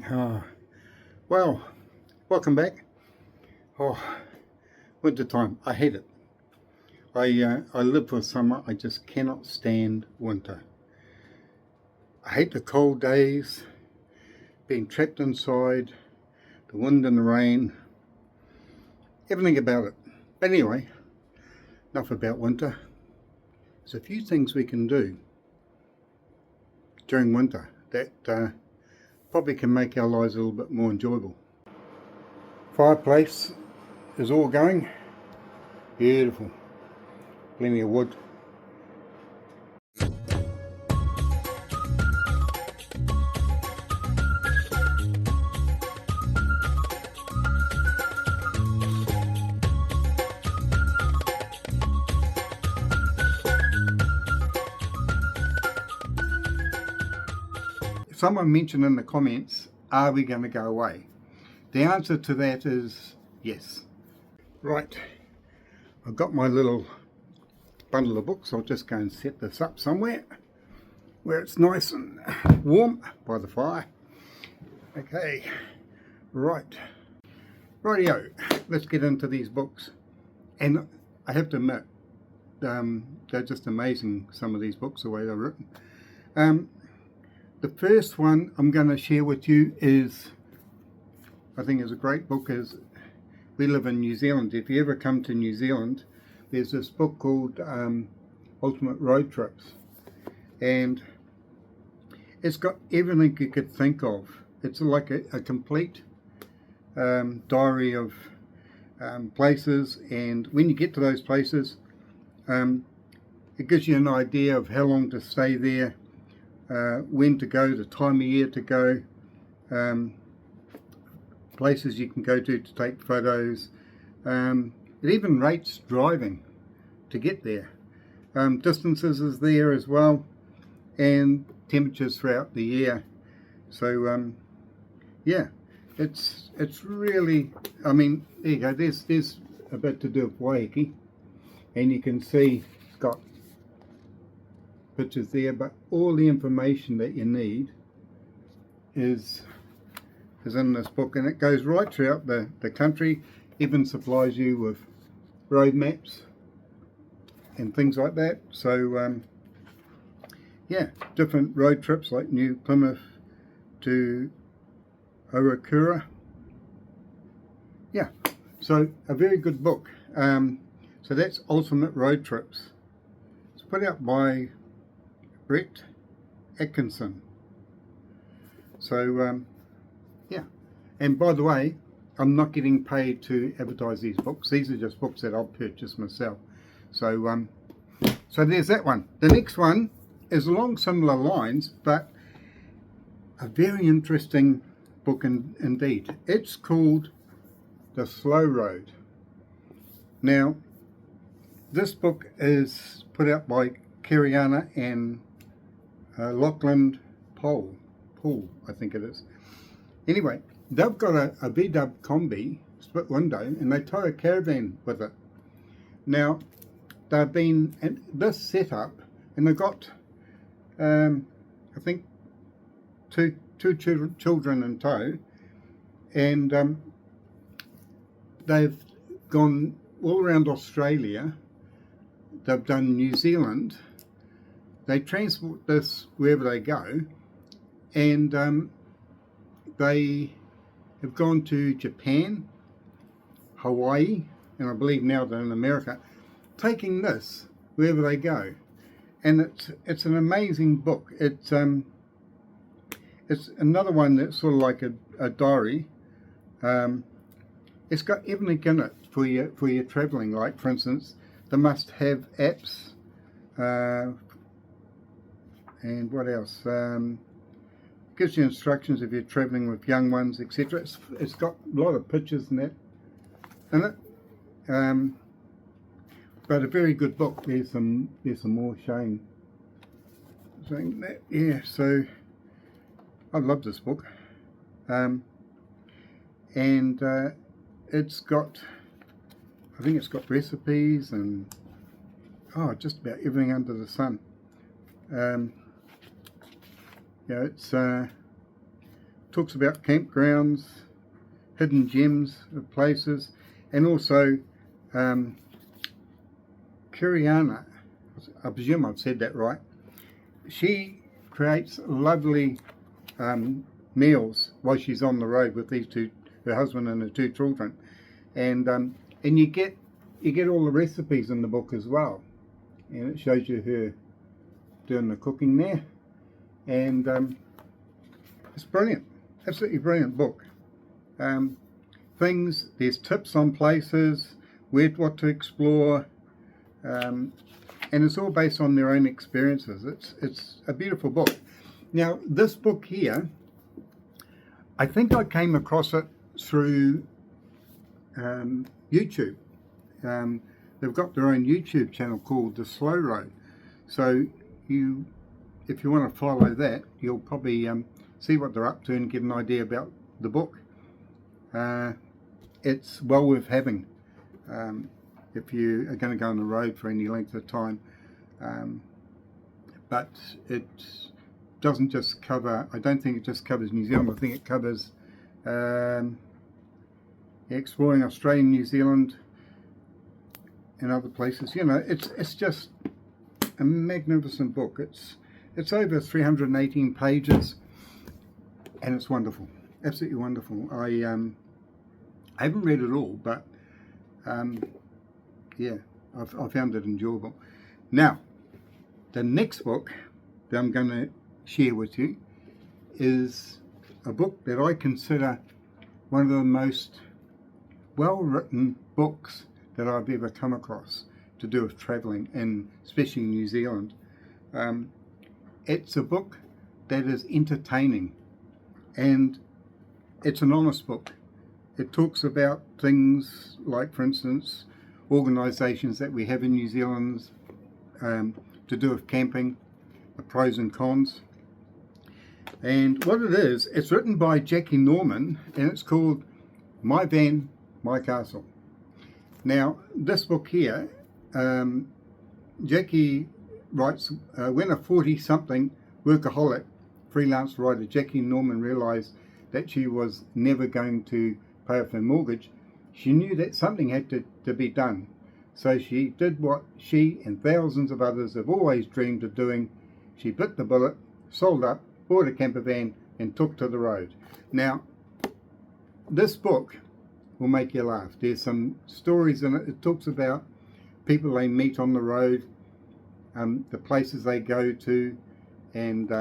Uh, well, welcome back. Oh, winter time. I hate it. I live for summer. I just cannot stand winter. I hate the cold days, being trapped inside, the wind and the rain, everything about it. But anyway, enough about winter. There's a few things we can do during winter that probably can make our lives a little bit more enjoyable. Fireplace is all going. Beautiful. Plenty of wood. Someone mentioned in the comments, are we going to go away? The answer to that is yes. Right, I've got my little bundle of books. I'll just go and set this up somewhere where it's nice and warm by the fire. Okay, right. Rightio, let's get into these books. And I have to admit, they're just amazing, some of these books, the way they're written. The first one I'm going to share with you is, I think is a great book, is we live in New Zealand. If you ever come to New Zealand, there's this book called Ultimate Road Trips. And it's got everything you could think of. It's like a complete diary of places, and when you get to those places, it gives you an idea of how long to stay there, when to go, the time of year to go, places you can go to take photos. It even rates driving to get there. Distances is there as well, and temperatures throughout the year. So yeah, it's really, I mean, there you go, there's a bit to do with Waiheke, and you can see it's got pictures there, but all the information that you need is in this book, and it goes right throughout the country, even supplies you with road maps and things like that. So yeah, different road trips like New Plymouth to Ohakura. Yeah, so a very good book. So that's Ultimate Road Trips. It's put out by Brett Atkinson. So yeah, and by the way, I'm not getting paid to advertise these books. These are just books that I've purchased myself. So so there's that one. The next one is along similar lines, but a very interesting book indeed. It's called The Slow Road. Now, this book is put out by Kiriana and Lachlan Poole, I think it is. Anyway, they've got a VW Combi, split window, and they tow a caravan with it. Now, they've been in this setup, and they've got, I think, two children in tow, and they've gone all around Australia. They've done New Zealand. They transport this wherever they go, and they have gone to Japan, Hawaii, and I believe now they're in America, taking this wherever they go. And it's an amazing book. It's another one that's sort of like a diary. It's got everything in it for your travelling. Like, for instance, the must-have apps, and what else? Gives you instructions if you're travelling with young ones, etc. It's got a lot of pictures and that in it. But a very good book. There's some more showing that. Yeah, so I love this book, and it's got, I think it's got recipes and just about everything under the sun. Yeah, it's talks about campgrounds, hidden gems of places, and also Kiriana, I presume I've said that right. She creates lovely meals while she's on the road with these two, her husband and her two children, and you get all the recipes in the book as well, and it shows you her doing the cooking there, and it's brilliant, absolutely brilliant book. There's tips on places, what to explore, and it's all based on their own experiences. It's a beautiful book. Now, this book here, I think I came across it through YouTube. They've got their own YouTube channel called The Slow Road. So if you want to follow that, you'll probably see what they're up to and get an idea about the book. It's well worth having if you are going to go on the road for any length of time. But it doesn't just cover, I don't think it just covers New Zealand, I think it covers exploring Australia, New Zealand and other places. You know, it's just a magnificent book. It's over 318 pages and it's wonderful, absolutely wonderful. I haven't read it all, but yeah, I found it enjoyable. Now, the next book that I'm going to share with you is a book that I consider one of the most well-written books that I've ever come across to do with travelling, and especially in New Zealand. It's a book that is entertaining, and it's an honest book. It talks about things like, for instance, organisations that we have in New Zealand to do with camping, the pros and cons. And what it is, it's written by Jackie Norman, and it's called My Van, My Castle. Now, this book here, Jackie writes, when a 40-something workaholic freelance writer, Jackie Norman, realised that she was never going to pay off her mortgage, she knew that something had to be done. So she did what she and thousands of others have always dreamed of doing. She bit the bullet, sold up, bought a camper van and took to the road. Now, this book will make you laugh. There's some stories in it. It talks about people they meet on the road, the places they go to, and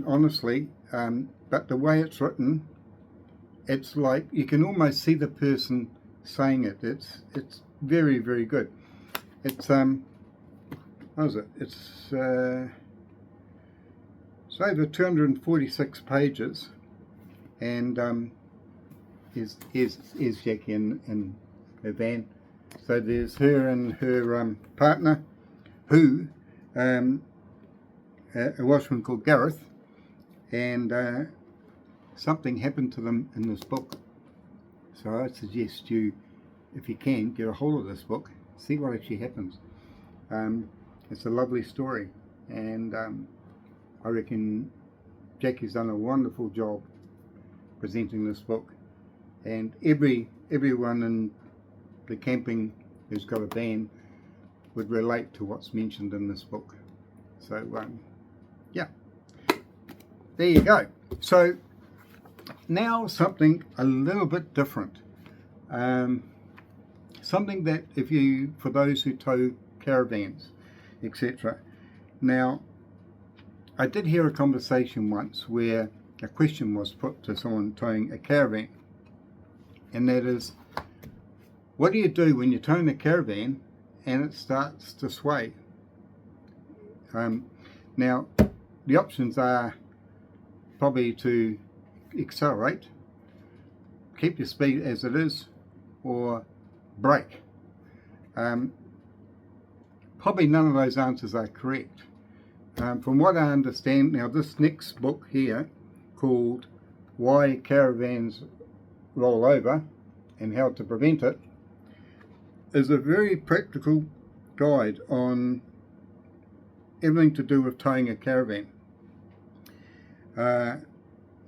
honestly, but the way it's written, it's like you can almost see the person saying it. It's very, very good. It's what is it? It's over 246 pages, and here's Jackie in her van. So there's her and her partner, who a Welshman called Gareth, and something happened to them in this book. So I suggest you, if you can, get a hold of this book, see what actually happens. It's a lovely story, and I reckon Jackie's done a wonderful job presenting this book, and everyone in the camping who's got a van would relate to what's mentioned in this book. So yeah, there you go. So now something a little bit different, something that for those who tow caravans, etc. Now, I did hear a conversation once where a question was put to someone towing a caravan, and that is, what do you do when you're towing a caravan and it starts to sway? Now, the options are probably to accelerate, keep your speed as it is, or brake. Probably none of those answers are correct. From what I understand, now this next book here, called Why Caravans Roll Over and How to Prevent It, is a very practical guide on everything to do with towing a caravan.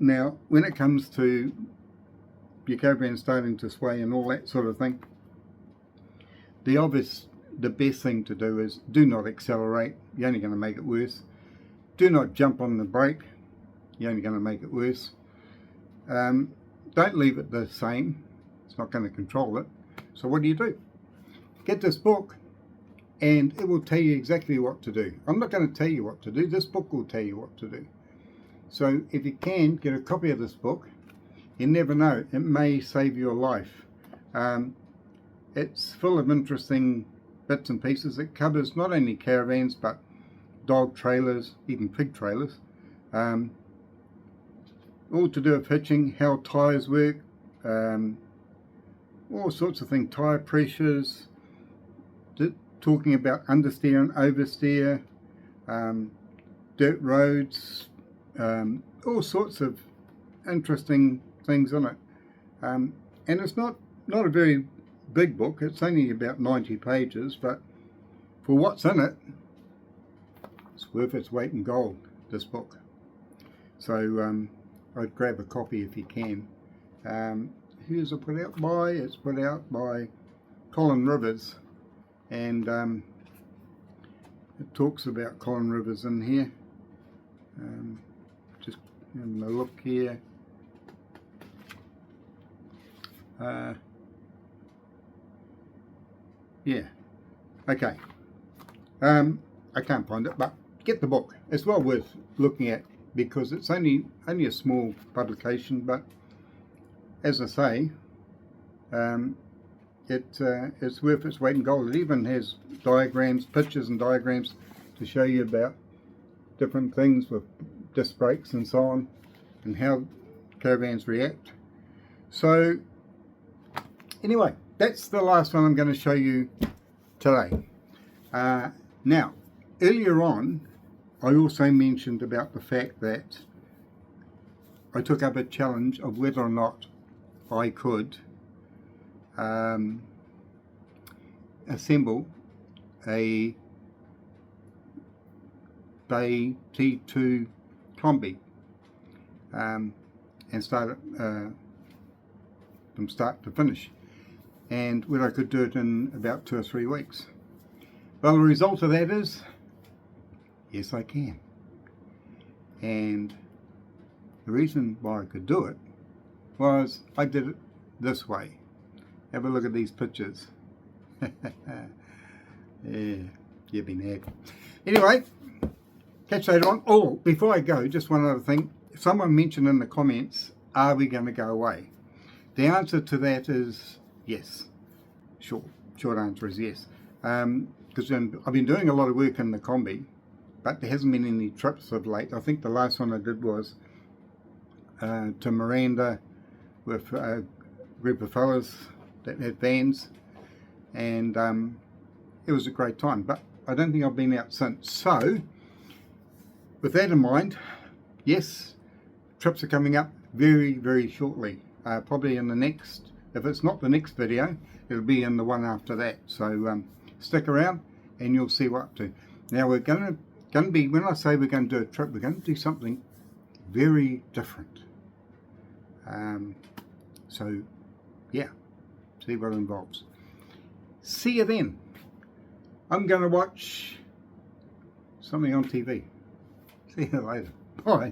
Now, when it comes to your caravan starting to sway and all that sort of thing, the best thing to do is do not accelerate. You're only going to make it worse. Do not jump on the brake. You're only going to make it worse. Don't leave it the same. It's not going to control it. So what do? Get this book and it will tell you exactly what to do. I'm not going to tell you what to do. This book will tell you what to do. So if you can, get a copy of this book. You never know. It may save your life. It's full of interesting bits and pieces. It covers not only caravans but dog trailers, even pig trailers. All to do with hitching, how tyres work, all sorts of things, tyre pressures, talking about understeer and oversteer, dirt roads, all sorts of interesting things in it. And it's not a very big book. It's only about 90 pages, but for what's in it, it's worth its weight in gold, this book. So I'd grab a copy if you can. Who's it put out by? It's put out by Colin Rivers, and it talks about Colin Rivers in here. Just having a look here. Yeah, okay. I can't find it, but get the book. It's well worth looking at because it's only a small publication, but as I say, it's worth its weight in gold. It even has diagrams, pictures and diagrams to show you about different things with disc brakes and so on, and how caravans react. So anyway, that's the last one I'm going to show you today. Now, earlier on, I also mentioned about the fact that I took up a challenge of whether or not I could assemble a Bay T2 combi and start it from start to finish, and whether I could do it in about 2 or 3 weeks. Well, the result of that is, yes, I can. And the reason why I could do it was I did it this way. Have a look at these pictures. Yeah, you've been had. Anyway, catch you later on. Oh, before I go, just one other thing. Someone mentioned in the comments, are we going to go away? The answer to that is yes. Short answer is yes. Because I've been doing a lot of work in the combi, but there hasn't been any trips of late. I think the last one I did was to Miranda with a group of fellas that had vans, and it was a great time, but I don't think I've been out since. So with that in mind, yes, trips are coming up very, very shortly, probably in the next, if it's not the next video, it'll be in the one after that. So stick around and you'll see what to. Now we're going to be, when I say we're going to do a trip, we're going to do something very different. So yeah, see what it involves. See you then. I'm going to watch something on TV. See you later. Bye.